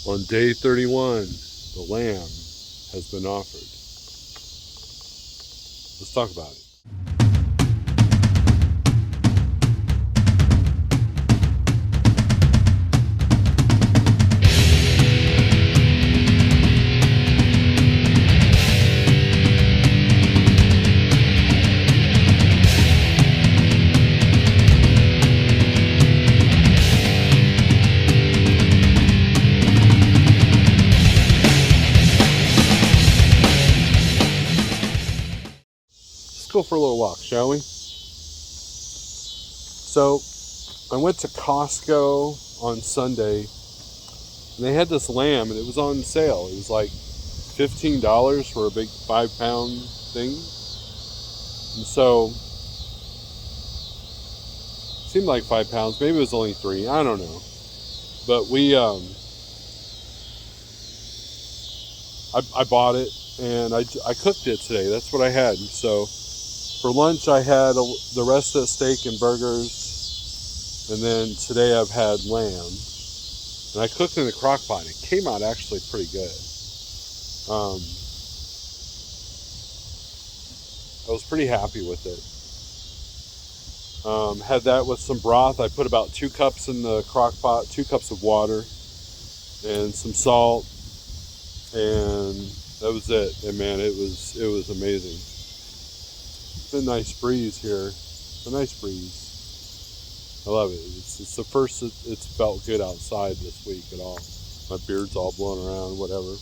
On day 31, the lamb has been offered. Let's talk about it. Go for a little walk, shall we? So I went to Costco on Sunday and they had this lamb and it was on sale. It was like $15 for a big 5-pound thing. And so it seemed like 5 pounds, maybe it was only 3, I don't know. But I bought it and I cooked it today. That's what I had. So for lunch, I had the rest of the steak and burgers, and then today I've had lamb. And I cooked in a crock pot. It came out actually pretty good. I was pretty happy with it. Had that with some broth. I put about 2 cups in the crock pot, 2 cups of water, and some salt, and that was it. And man, it was amazing. It's a nice breeze here. It's a nice breeze. I love it. It's the first it's felt good outside this week at all. My beard's all blown around, whatever.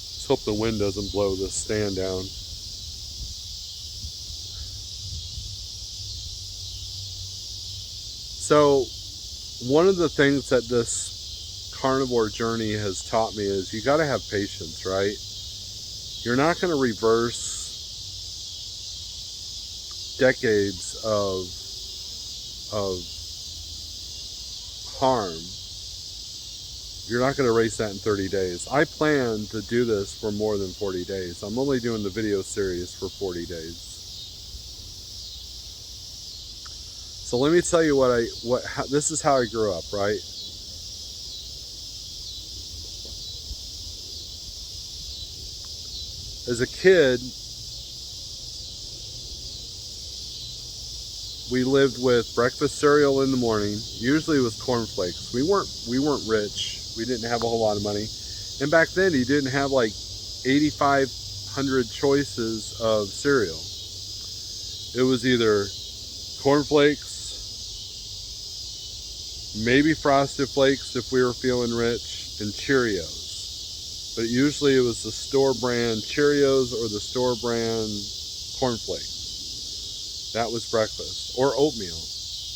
Just hope the wind doesn't blow this stand down. So, one of the things that this carnivore journey has taught me is you got to have patience, right? You're not going to reverse decades of harm. You're not going to erase that in 30 days. I plan to do this for more than 40 days. I'm only doing the video series for 40 days. So let me tell you this is how I grew up, right? As a kid, we lived with breakfast cereal in the morning. Usually it was cornflakes. We weren't rich. We didn't have a whole lot of money. And back then you didn't have like 8,500 choices of cereal. It was either cornflakes, maybe Frosted Flakes if we were feeling rich, and Cheerios. But usually it was the store brand Cheerios or the store brand cornflakes. That was breakfast. Or oatmeal.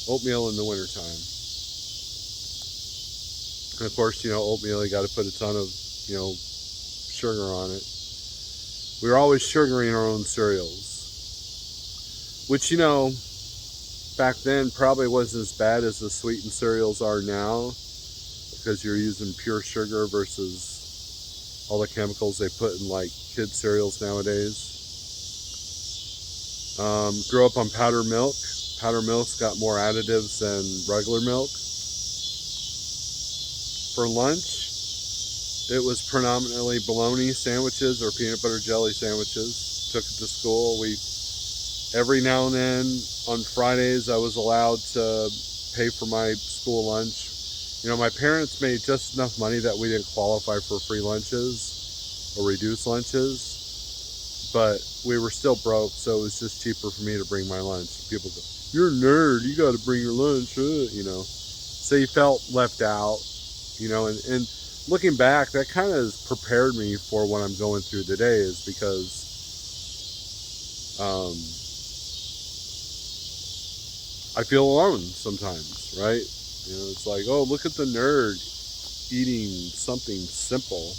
Oatmeal in the wintertime. And of course, oatmeal, you got to put a ton of, sugar on it. We were always sugaring our own cereals. Which, back then probably wasn't as bad as the sweetened cereals are now. Because you're using pure sugar versus all the chemicals they put in like kid cereals nowadays. Grew up on powdered milk. Powdered milk's got more additives than regular milk. For lunch, it was predominantly bologna sandwiches or peanut butter jelly sandwiches. Took it to school. Every now and then on Fridays I was allowed to pay for my school lunch. My parents made just enough money that we didn't qualify for free lunches or reduced lunches, but we were still broke, so it was just cheaper for me to bring my lunch. People go, "You're a nerd, you got to bring your lunch," So you felt left out, and looking back, that kind of has prepared me for what I'm going through today, is because I feel alone sometimes, right? It's like, oh, look at the nerd eating something simple,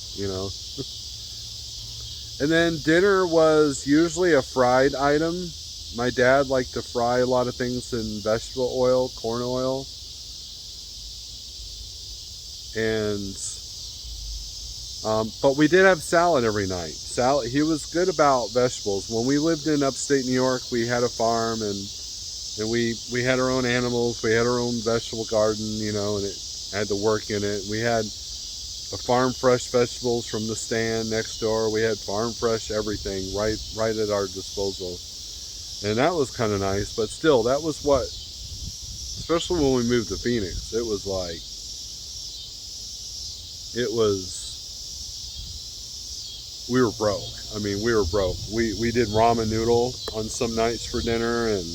And then dinner was usually a fried item. My dad liked to fry a lot of things in vegetable oil, corn oil. But we did have salad every night. Salad. He was good about vegetables. When we lived in upstate New York, we had a farm, and And we had our own animals. We had our own vegetable garden, you know, and it had the work in it. We had a farm fresh vegetables from the stand next door. We had farm fresh everything right at our disposal. And that was kind of nice, but still, that was what, especially when we moved to Phoenix, it was like, we were broke. I mean, we were broke. We did ramen noodle on some nights for dinner, and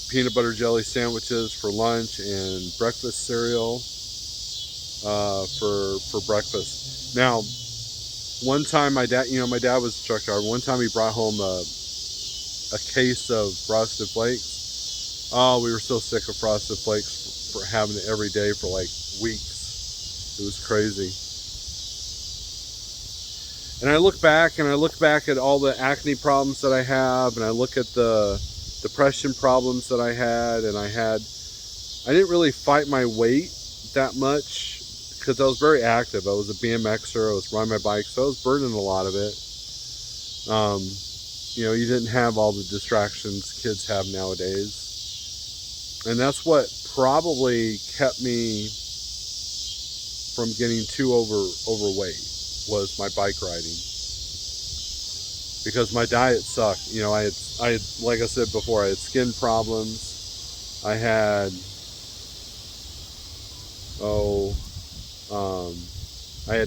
peanut butter jelly sandwiches for lunch, and breakfast cereal for breakfast. Now, one time my dad was a truck driver. One time he brought home a case of Frosted Flakes. Oh, we were so sick of Frosted Flakes for having it every day for like weeks. It was crazy. And I look back at all the acne problems that I have, and I look at the depression problems that I had, and I didn't really fight my weight that much because I was very active. I was a BMXer, I was riding my bike, so I was burning a lot of it. You know, you didn't have all the distractions kids have nowadays. And that's what probably kept me from getting too overweight, was my bike riding, because my diet sucked. You know, I had like I said before, I had skin problems. I had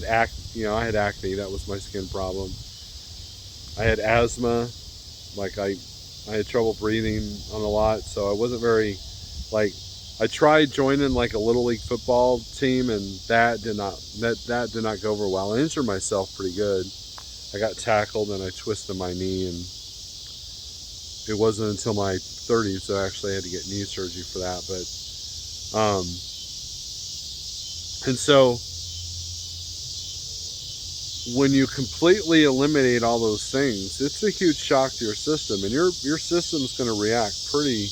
acne. That was my skin problem. I had asthma. Like I had trouble breathing on a lot, so I wasn't very, like, I tried joining like a little league football team, and that did not go over well. I injured myself pretty good. I got tackled and I twisted my knee, and it wasn't until my 30s that I actually had to get knee surgery for that. But and so when you completely eliminate all those things, it's a huge shock to your system, and your system's going to react pretty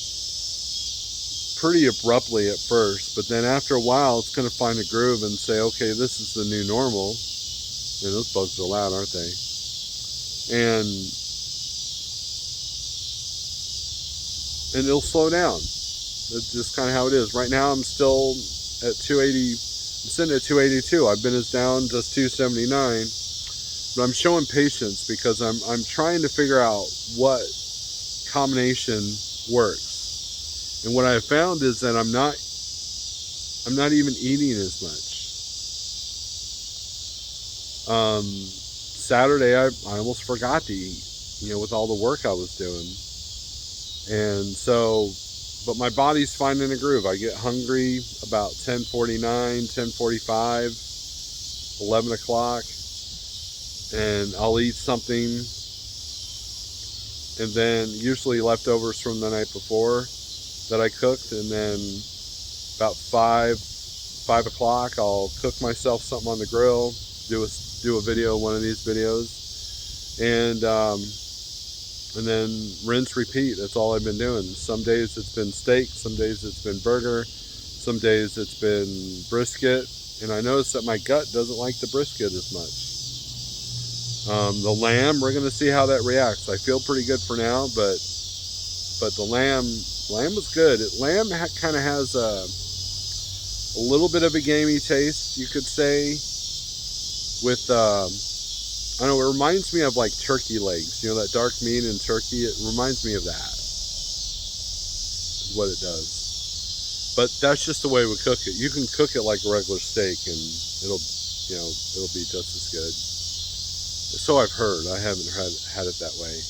abruptly at first, but then after a while it's going to find a groove and say, okay, this is the new normal. And those bugs are loud, aren't they? And it'll slow down. That's just kind of how it is. Right now I'm still at 280. I'm sitting at 282. I've been as down as 279, but I'm showing patience because I'm trying to figure out what combination works. And what I have found is that I'm not even eating as much. Saturday I almost forgot to eat, you know, with all the work I was doing. And so, but my body's finding a groove. I get hungry about 10:49, 10:45, 11 o'clock, and I'll eat something, and then usually leftovers from the night before that I cooked, and then about 5 o'clock I'll cook myself something on the grill, do a video, one of these videos, and then rinse, repeat. That's all I've been doing. Some days it's been steak, some days it's been burger, some days it's been brisket, and I noticed that my gut doesn't like the brisket as much. The lamb, we're gonna see how that reacts. I feel pretty good for now, but the lamb was good. Lamb kind of has a little bit of a gamey taste, you could say, with I don't know, it reminds me of like turkey legs, you know, that dark meat in turkey. It reminds me of that, is what it does. But that's just the way we cook it. You can cook it like a regular steak and it'll be just as good. So I've heard. I haven't had it that way.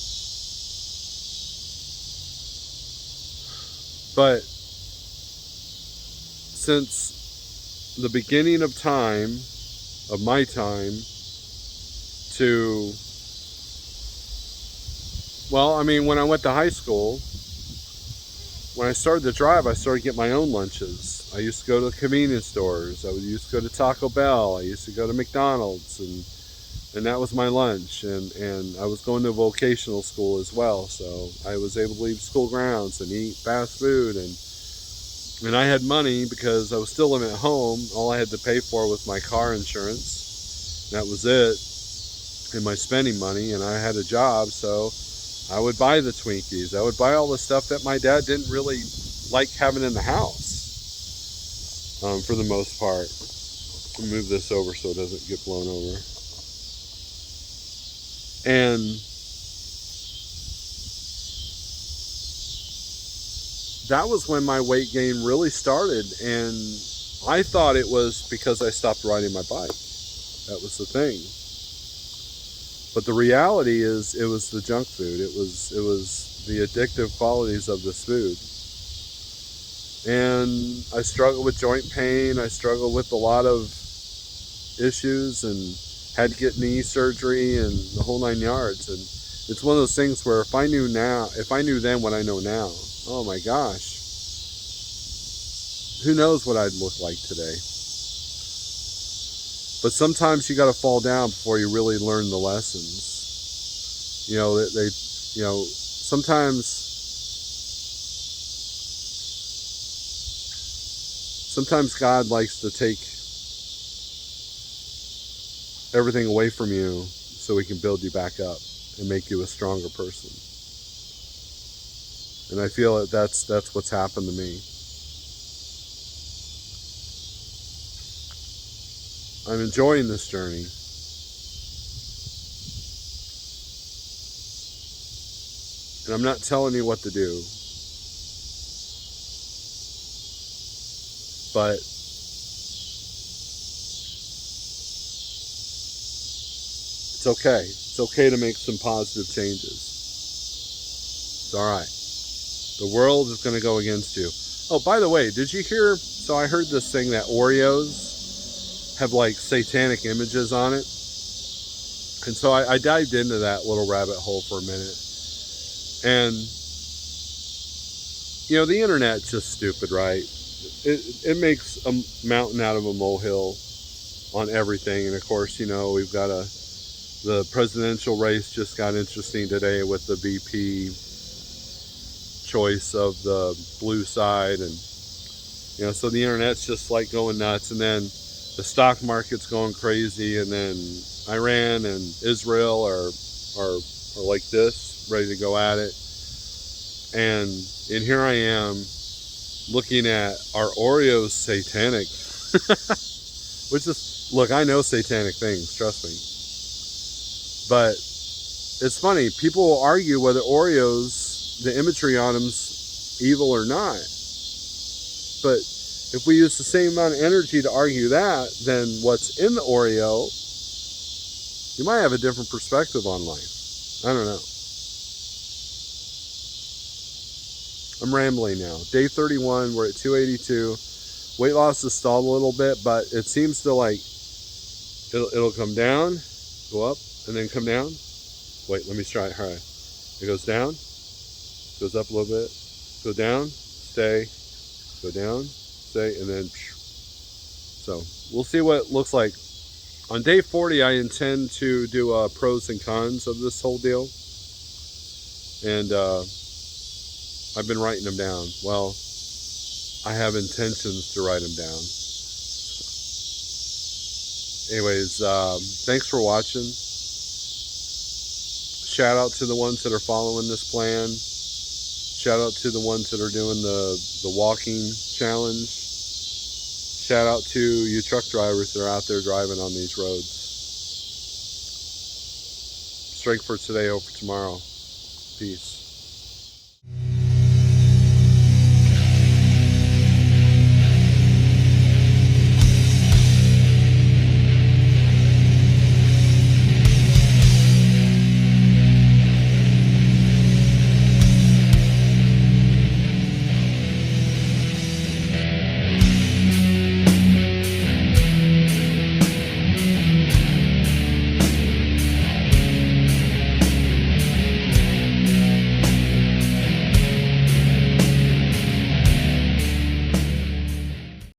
But since the beginning of time, of my time, to, well, I mean, when I went to high school, when I started to drive, I started to get my own lunches. I used to go to the convenience stores. I used to go to Taco Bell. I used to go to McDonald's, and that was my lunch. And I was going to vocational school as well, so I was able to leave school grounds and eat fast food. And I had money because I was still living at home. All I had to pay for was my car insurance. That was it. And my spending money, and I had a job, so I would buy the Twinkies. I would buy all the stuff that my dad didn't really like having in the house, for the most part. I'll move this over so it doesn't get blown over. And that was when my weight gain really started, and I thought it was because I stopped riding my bike. That was the thing. But the reality is, it was the junk food. It was the addictive qualities of this food. And I struggled with joint pain. I struggled with a lot of issues and had to get knee surgery and the whole 9 yards. And it's one of those things where if I knew then what I know now, oh my gosh, who knows what I'd look like today. But sometimes you got to fall down before you really learn the lessons. You know, sometimes God likes to take everything away from you so he can build you back up and make you a stronger person. And I feel that that's what's happened to me. I'm enjoying this journey. And I'm not telling you what to do. But it's okay. It's okay to make some positive changes. It's all right. The world is going to go against you. Oh, by the way, did you hear? So I heard this thing that Oreos have like satanic images on it. And so I dived into that little rabbit hole for a minute. And, you know, the internet's just stupid, right? It makes a mountain out of a molehill on everything. And of course, you know, we've got the presidential race just got interesting today with the VP choice of the blue side. And, you know, so the internet's just like going nuts. And then the stock market's going crazy, and then Iran and Israel are like this, ready to go at it. And here I am looking at our Oreos satanic, which is, look, I know satanic things, trust me. But it's funny, people will argue whether Oreos, the imagery on them's evil or not. But if we use the same amount of energy to argue that, then what's in the Oreo, you might have a different perspective on life. I don't know. I'm rambling now. Day 31, we're at 282. Weight loss has stalled a little bit, but it seems to like, it'll come down, go up, and then come down. Wait, let me try it. All right. It goes down, goes up a little bit, go down, stay, go down, stay, and then, so we'll see what it looks like. On day 40, I intend to do pros and cons of this whole deal. And I've been writing them down. Well, I have intentions to write them down. Anyways, thanks for watching. Shout out to the ones that are following this plan. Shout out to the ones that are doing the walking challenge. Shout out to you truck drivers that are out there driving on these roads. Strength for today, hope for tomorrow. Peace.